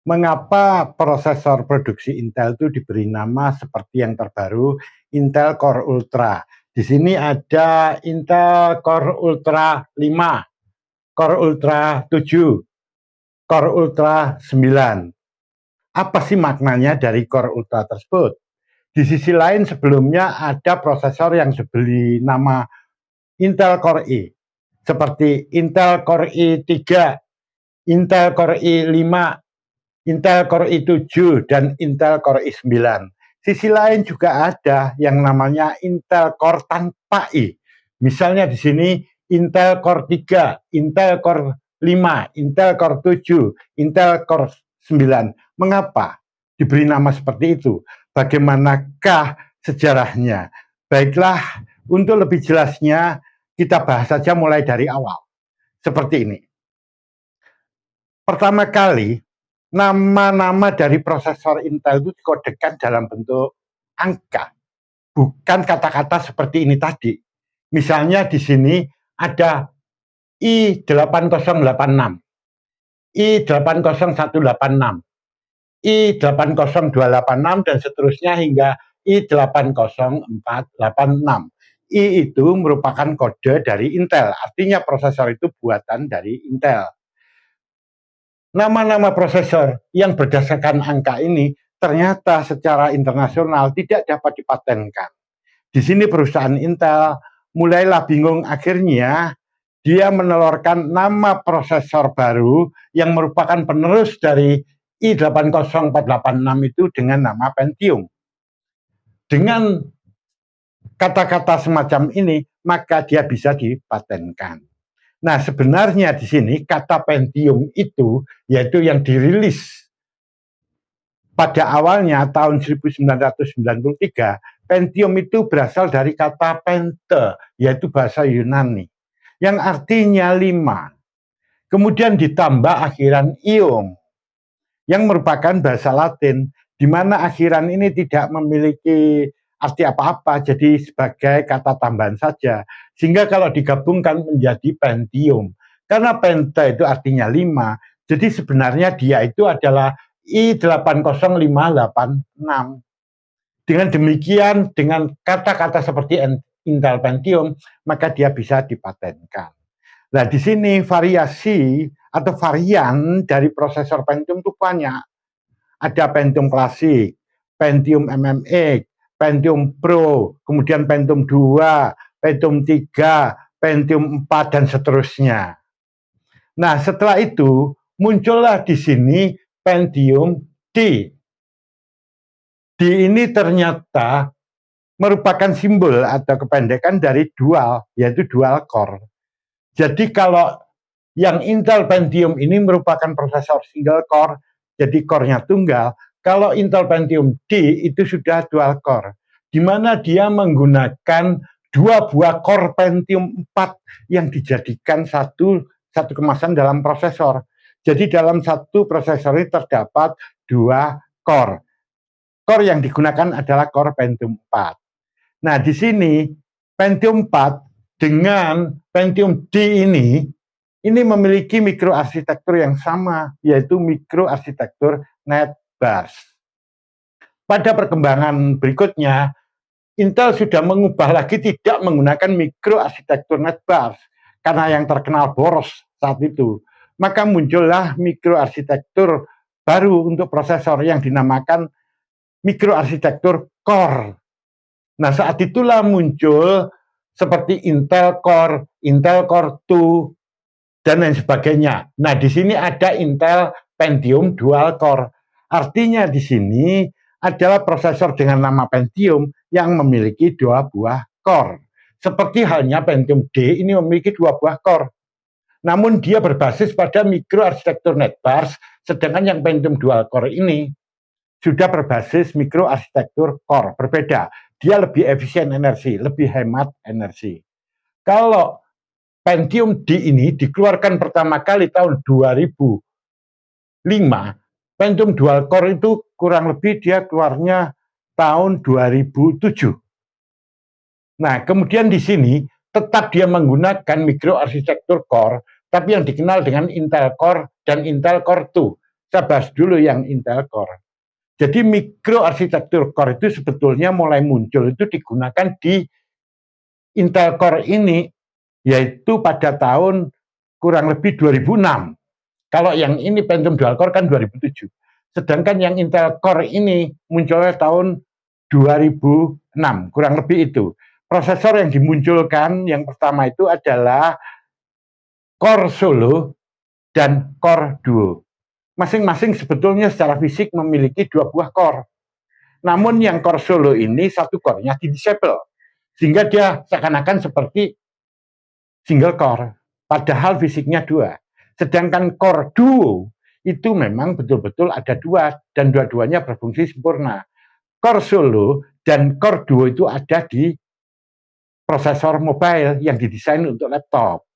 Mengapa prosesor produksi Intel itu diberi nama seperti yang terbaru Intel Core Ultra? Di sini ada Intel Core Ultra 5, Core Ultra 7, Core Ultra 9. Apa sih maknanya dari Core Ultra tersebut? Di sisi lain sebelumnya ada prosesor yang diberi nama Intel Core i, seperti Intel Core i3, Intel Core i5, Intel Core i7, dan Intel Core i9. Sisi lain juga ada yang namanya Intel Core tanpa i. Misalnya di sini Intel Core 3, Intel Core 5, Intel Core 7, Intel Core 9. Mengapa diberi nama seperti itu? Bagaimanakah sejarahnya? Baiklah, untuk lebih jelasnya kita bahas saja mulai dari awal. Seperti ini. Pertama kali, nama-nama dari prosesor Intel itu dikodekan dalam bentuk angka, bukan kata-kata seperti ini tadi. Misalnya di sini ada i8086, i80186, i80286, dan seterusnya hingga i80486. I itu merupakan kode dari Intel, artinya prosesor itu buatan dari Intel. Nama-nama prosesor yang berdasarkan angka ini ternyata secara internasional tidak dapat dipatenkan. Di sini perusahaan Intel mulailah bingung, akhirnya dia menelurkan nama prosesor baru yang merupakan penerus dari i80486 itu dengan nama Pentium. Dengan kata-kata semacam ini, maka dia bisa dipatenkan. Nah, sebenarnya di sini kata Pentium itu yaitu yang dirilis pada awalnya tahun 1993. Pentium itu berasal dari kata pente, yaitu bahasa Yunani, yang artinya 5. Kemudian ditambah akhiran ium, yang merupakan bahasa Latin, di mana akhiran ini tidak memiliki arti apa-apa, jadi sebagai kata tambahan saja. Sehingga kalau digabungkan menjadi Pentium. Karena pente itu artinya 5, jadi sebenarnya dia itu adalah i80586. Dengan demikian, dengan kata-kata seperti Intel Pentium, maka dia bisa dipatenkan. Nah, di sini variasi atau varian dari prosesor Pentium itu banyak. Ada Pentium klasik, Pentium MMX, Pentium Pro, kemudian Pentium 2, Pentium 3, Pentium 4, dan seterusnya. Nah, setelah itu muncullah di sini Pentium D. D ini ternyata merupakan simbol atau kependekan dari dual, yaitu dual core. Jadi kalau yang Intel Pentium ini merupakan prosesor single core, jadi core-nya tunggal. Kalau Intel Pentium D itu sudah dual core, di mana dia menggunakan 2 buah core Pentium 4 yang dijadikan satu kemasan dalam prosesor. Jadi dalam satu prosesor ini terdapat 2 core. Core yang digunakan adalah core Pentium 4. Nah, di sini Pentium 4 dengan Pentium D ini memiliki mikroarsitektur yang sama, yaitu mikroarsitektur NetBurs. Pada perkembangan berikutnya, Intel sudah mengubah lagi tidak menggunakan mikroarsitektur NetBurs karena yang terkenal boros saat itu. Maka muncullah mikroarsitektur baru untuk prosesor yang dinamakan mikroarsitektur Core. Nah, saat itulah muncul seperti Intel Core, Intel Core 2, dan lain sebagainya. Nah, di sini ada Intel Pentium Dual Core. Artinya di sini adalah prosesor dengan nama Pentium yang memiliki 2 buah core. Seperti halnya Pentium D ini memiliki 2 buah core. Namun dia berbasis pada mikroarsitektur NetBurs, sedangkan yang Pentium Dual Core ini sudah berbasis mikroarsitektur core, berbeda. Dia lebih efisien energi, lebih hemat energi. Kalau Pentium D ini dikeluarkan pertama kali tahun 2005, Pentium Dual Core itu kurang lebih dia keluarnya tahun 2007. Nah, kemudian di sini tetap dia menggunakan mikroarsitektur core, tapi yang dikenal dengan Intel Core dan Intel Core 2. saya bahas dulu yang Intel Core. Jadi mikroarsitektur core itu sebetulnya mulai muncul itu digunakan di Intel Core ini, yaitu pada tahun kurang lebih 2006. Kalau yang ini Pentium Dual Core kan 2007. Sedangkan yang Intel Core ini munculnya tahun 2006, kurang lebih itu. Prosesor yang dimunculkan yang pertama itu adalah Core Solo dan Core Duo. Masing-masing sebetulnya secara fisik memiliki 2 buah core. Namun yang Core Solo ini satu core-nya di-disable, sehingga dia seakan-akan seperti single core, padahal fisiknya 2. Sedangkan Core Duo itu memang betul-betul ada 2 dan dua-duanya berfungsi sempurna. Core Solo dan Core Duo itu ada di prosesor mobile yang didesain untuk laptop.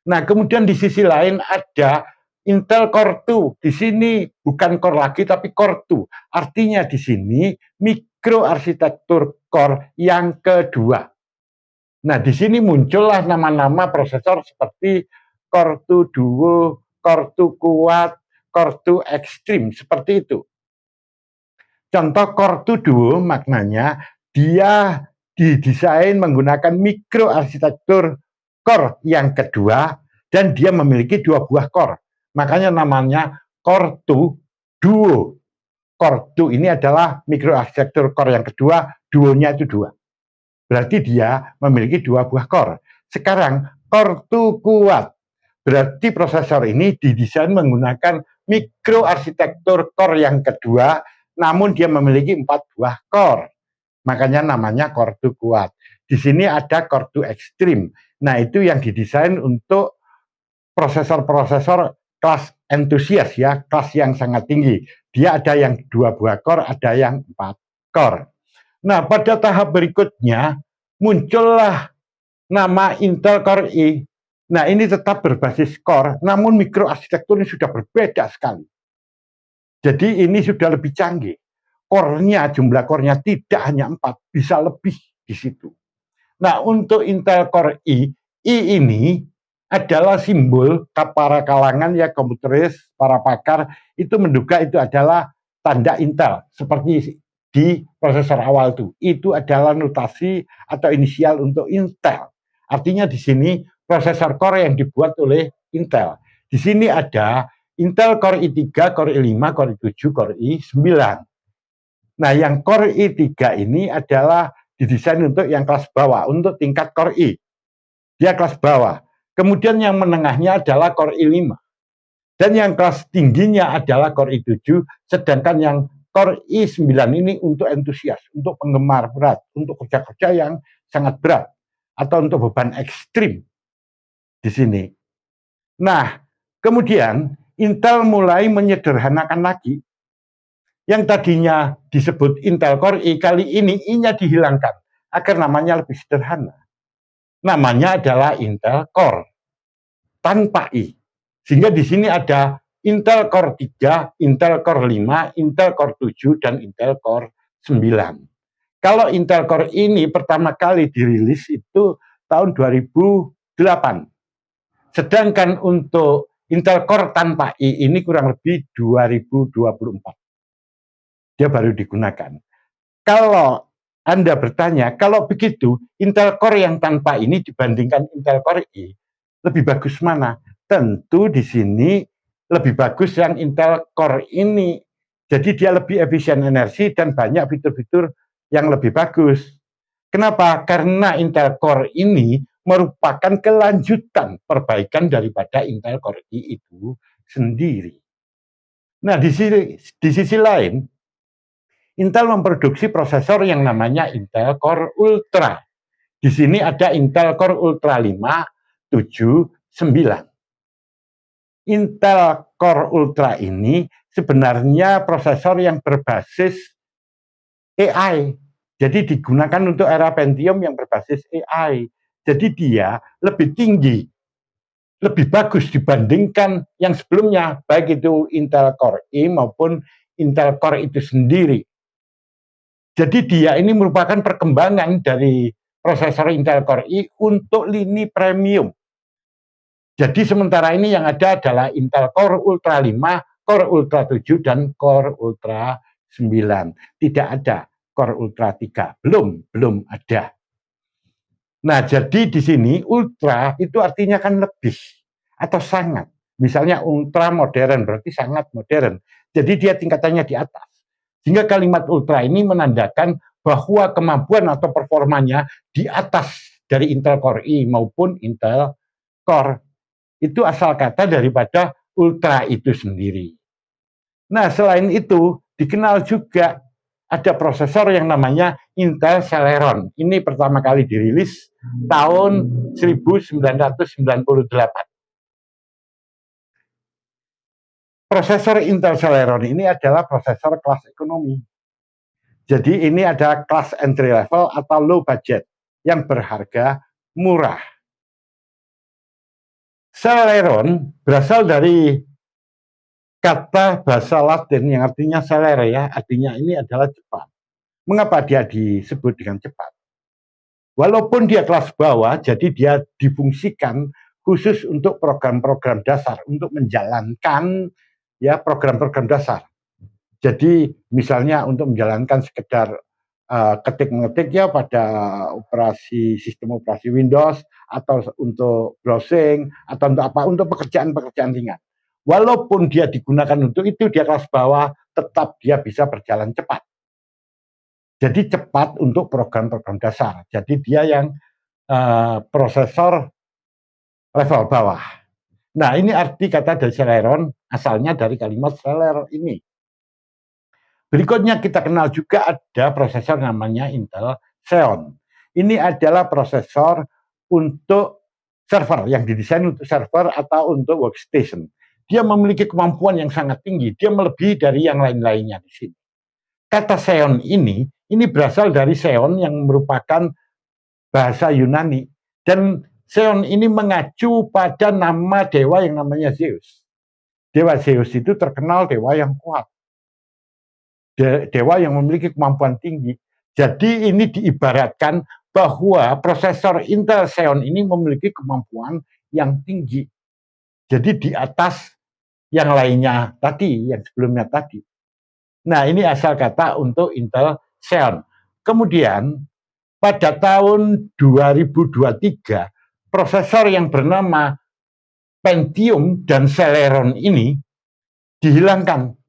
Nah, kemudian di sisi lain ada Intel Core 2. Di sini bukan core lagi tapi Core 2. Artinya di sini mikroarsitektur core yang kedua. Nah, di sini muncullah nama-nama prosesor seperti Core 2 Duo, Core 2 Kuat, Core 2 Extreme, seperti itu. Contoh Core 2 Duo maknanya dia didesain menggunakan mikroarsitektur core yang kedua dan dia memiliki 2 buah core. Makanya namanya Core 2 Duo. Core 2 ini adalah mikroarsitektur core yang kedua, duonya itu 2. Berarti dia memiliki 2 buah core. Sekarang Core 2 Kuat. Berarti prosesor ini didesain menggunakan mikroarsitektur core yang kedua, namun dia memiliki 4 buah core. Makanya namanya Core 2 Kuat. Di sini ada Core 2 Extreme. Nah, itu yang didesain untuk prosesor-prosesor kelas entusias ya, kelas yang sangat tinggi. Dia ada yang 2 buah core, ada yang 4 core. Nah, pada tahap berikutnya muncullah nama Intel Core i. Nah, ini tetap berbasis core, namun mikroarsitekturnya sudah berbeda sekali. Jadi ini sudah lebih canggih. Core-nya, jumlah core-nya tidak hanya 4, bisa lebih di situ. Nah, untuk Intel Core i ini adalah simbol para kalangan ya komputeris, para pakar itu menduga itu adalah tanda Intel seperti di prosesor awal itu adalah notasi atau inisial untuk Intel. Artinya di sini prosesor core yang dibuat oleh Intel. Di sini ada Intel Core i3, Core i5, Core i7, Core i9. Nah, yang Core i3 ini adalah didesain untuk yang kelas bawah, untuk tingkat Core i. Dia kelas bawah. Kemudian yang menengahnya adalah Core i5. Dan yang kelas tingginya adalah Core i7, sedangkan yang Core i9 ini untuk entusias, untuk penggemar berat, untuk kerja-kerja yang sangat berat, atau untuk beban ekstrim di sini. Nah, kemudian Intel mulai menyederhanakan lagi. Yang tadinya disebut Intel Core i, kali ini i-nya dihilangkan, agar namanya lebih sederhana. Namanya adalah Intel Core tanpa i. Sehingga di sini ada Intel Core 3, Intel Core 5, Intel Core 7, dan Intel Core 9. Kalau Intel Core ini pertama kali dirilis itu tahun 2008. Sedangkan untuk Intel Core tanpa i ini kurang lebih 2024. Dia baru digunakan. Kalau Anda bertanya, kalau begitu Intel Core yang tanpa ini dibandingkan Intel Core i, lebih bagus mana? Tentu di sini lebih bagus yang Intel Core ini. Jadi dia lebih efisien energi dan banyak fitur-fitur yang lebih bagus. Kenapa? Karena Intel Core ini merupakan kelanjutan perbaikan daripada Intel Core i itu sendiri. Nah, di sisi lain, Intel memproduksi prosesor yang namanya Intel Core Ultra. Di sini ada Intel Core Ultra 5, 7, 9. Intel Core Ultra ini sebenarnya prosesor yang berbasis AI. Jadi digunakan untuk era Pentium yang berbasis AI. Jadi dia lebih tinggi, lebih bagus dibandingkan yang sebelumnya, baik itu Intel Core i maupun Intel Core itu sendiri. Jadi dia ini merupakan perkembangan dari prosesor Intel Core i untuk lini premium. Jadi sementara ini yang ada adalah Intel Core Ultra 5, Core Ultra 7 dan Core Ultra 9. Tidak ada Core Ultra 3. Belum ada. Nah, jadi di sini ultra itu artinya kan lebih atau sangat. Misalnya ultra modern berarti sangat modern. Jadi dia tingkatannya di atas. Sehingga kalimat ultra ini menandakan bahwa kemampuan atau performanya di atas dari Intel Core i maupun Intel Core. Itu asal kata daripada ultra itu sendiri. Nah, selain itu dikenal juga ada prosesor yang namanya Intel Celeron. Ini pertama kali dirilis tahun 1998. Prosesor Intel Celeron ini adalah prosesor kelas ekonomi. Jadi ini ada kelas entry level atau low budget yang berharga murah. Celeron berasal dari kata bahasa Latin yang artinya celere ya, artinya ini adalah cepat. Mengapa dia disebut dengan cepat? Walaupun dia kelas bawah, jadi dia difungsikan khusus untuk program-program dasar, untuk menjalankan ya program-program dasar. Jadi misalnya untuk menjalankan sekedar ketik-mengetik ya pada sistem operasi Windows, atau untuk browsing, atau untuk apa, untuk pekerjaan-pekerjaan ringan. Walaupun dia digunakan untuk itu, dia kelas bawah, tetap dia bisa berjalan cepat. Jadi cepat untuk program-program dasar. Jadi dia yang prosesor level bawah. Nah, ini arti kata dari Celeron, asalnya dari kalimat Celeron ini. Berikutnya kita kenal juga ada prosesor namanya Intel Xeon. Ini adalah prosesor untuk server, yang didesain untuk server atau untuk workstation. Dia memiliki kemampuan yang sangat tinggi, dia melebihi dari yang lain-lainnya di sini. Kata Xeon ini berasal dari Xeon yang merupakan bahasa Yunani. Dan Xeon ini mengacu pada nama dewa yang namanya Zeus. Dewa Zeus itu terkenal dewa yang kuat. Dewa yang memiliki kemampuan tinggi. Jadi ini diibaratkan bahwa prosesor Intel Xeon ini memiliki kemampuan yang tinggi. Jadi di atas yang lainnya tadi, yang sebelumnya tadi. Nah, ini asal kata untuk Intel Xeon. Kemudian pada tahun 2023, prosesor yang bernama Pentium dan Celeron ini dihilangkan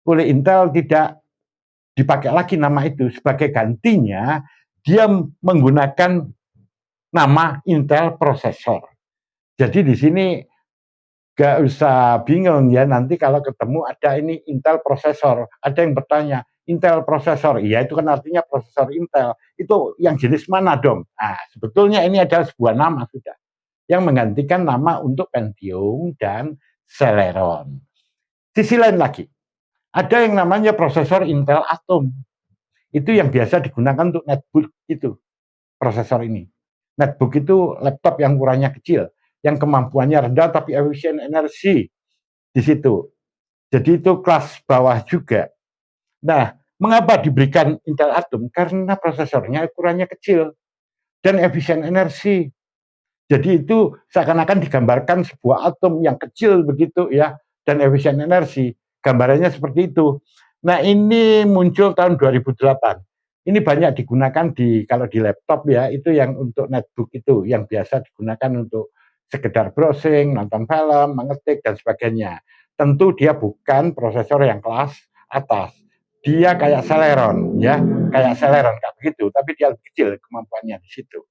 oleh Intel, tidak dipakai lagi nama itu. Sebagai gantinya, dia menggunakan nama Intel prosesor. Jadi di sini gak usah bingung ya, nanti kalau ketemu ada ini Intel prosesor, ada yang bertanya, Intel prosesor, iya itu kan artinya prosesor Intel, itu yang jenis mana dong? Nah, sebetulnya ini adalah sebuah nama sudah, yang menggantikan nama untuk Pentium dan Celeron. Sisi lain lagi, ada yang namanya prosesor Intel Atom, itu yang biasa digunakan untuk netbook itu, prosesor ini. Netbook itu laptop yang ukurannya kecil, yang kemampuannya rendah tapi efisien energi di situ. Jadi itu kelas bawah juga. Nah, mengapa diberikan Intel Atom? Karena prosesornya ukurannya kecil dan efisien energi. Jadi itu seakan-akan digambarkan sebuah atom yang kecil begitu ya, dan efisien energi. Gambarannya seperti itu. Nah, ini muncul tahun 2008. Ini banyak digunakan kalau di laptop ya, itu yang untuk netbook itu, yang biasa digunakan untuk sekedar browsing, nonton film, mengetik, dan sebagainya. Tentu dia bukan prosesor yang kelas atas. Dia kayak Celeron, ya, kayak Celeron, kayak begitu, tapi dia lebih kecil kemampuannya di situ.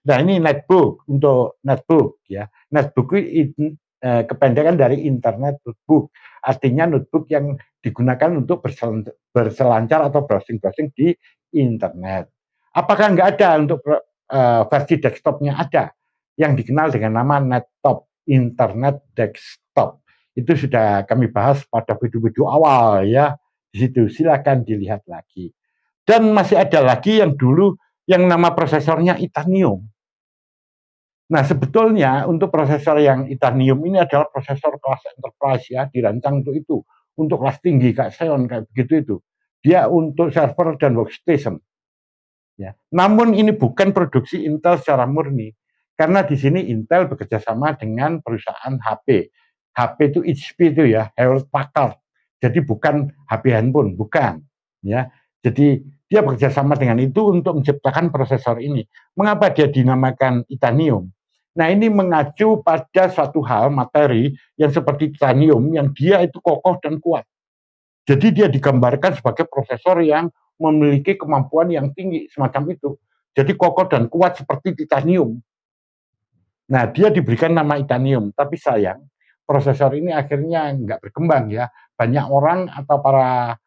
Nah, ini netbook, untuk netbook ya. Netbook itu kependekan dari internet notebook. Artinya notebook yang digunakan untuk berselancar atau browsing-browsing di internet. Apakah nggak ada untuk versi desktopnya? Ada, yang dikenal dengan nama nettop, internet desktop. Itu sudah kami bahas pada video-video awal ya. Di situ silakan dilihat lagi. Dan masih ada lagi yang dulu yang nama prosesornya Itanium. Nah, sebetulnya untuk prosesor yang Itanium ini adalah prosesor kelas enterprise ya, dirancang untuk itu, untuk kelas tinggi kayak Xeon kayak begitu itu. Dia untuk server dan workstation. Ya. Namun ini bukan produksi Intel secara murni, karena di sini Intel bekerja sama dengan perusahaan HP. HP itu HP itu ya, Hewlett Packard. Jadi bukan HP handphone, bukan. Ya, jadi dia bekerja sama dengan itu untuk menciptakan prosesor ini. Mengapa dia dinamakan titanium? Nah, ini mengacu pada suatu hal materi yang seperti titanium yang dia itu kokoh dan kuat. Jadi dia digambarkan sebagai prosesor yang memiliki kemampuan yang tinggi semacam itu. Jadi kokoh dan kuat seperti titanium. Nah, dia diberikan nama titanium, tapi sayang prosesor ini akhirnya nggak berkembang ya. Banyak orang atau para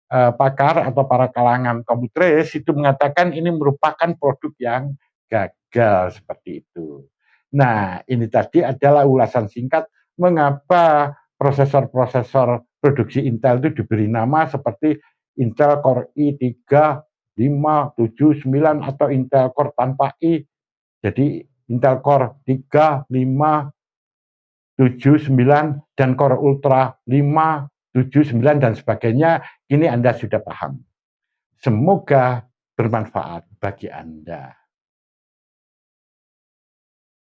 pakar atau para kalangan komputeris itu mengatakan ini merupakan produk yang gagal seperti itu. Nah, ini tadi adalah ulasan singkat mengapa prosesor-prosesor produksi Intel itu diberi nama seperti Intel Core i3, 5, 7, 9 atau Intel Core tanpa i. Jadi Intel Core 3, 5, 7, 9 dan Core Ultra 5, 7, 9 dan sebagainya. Ini Anda sudah paham. Semoga bermanfaat bagi Anda.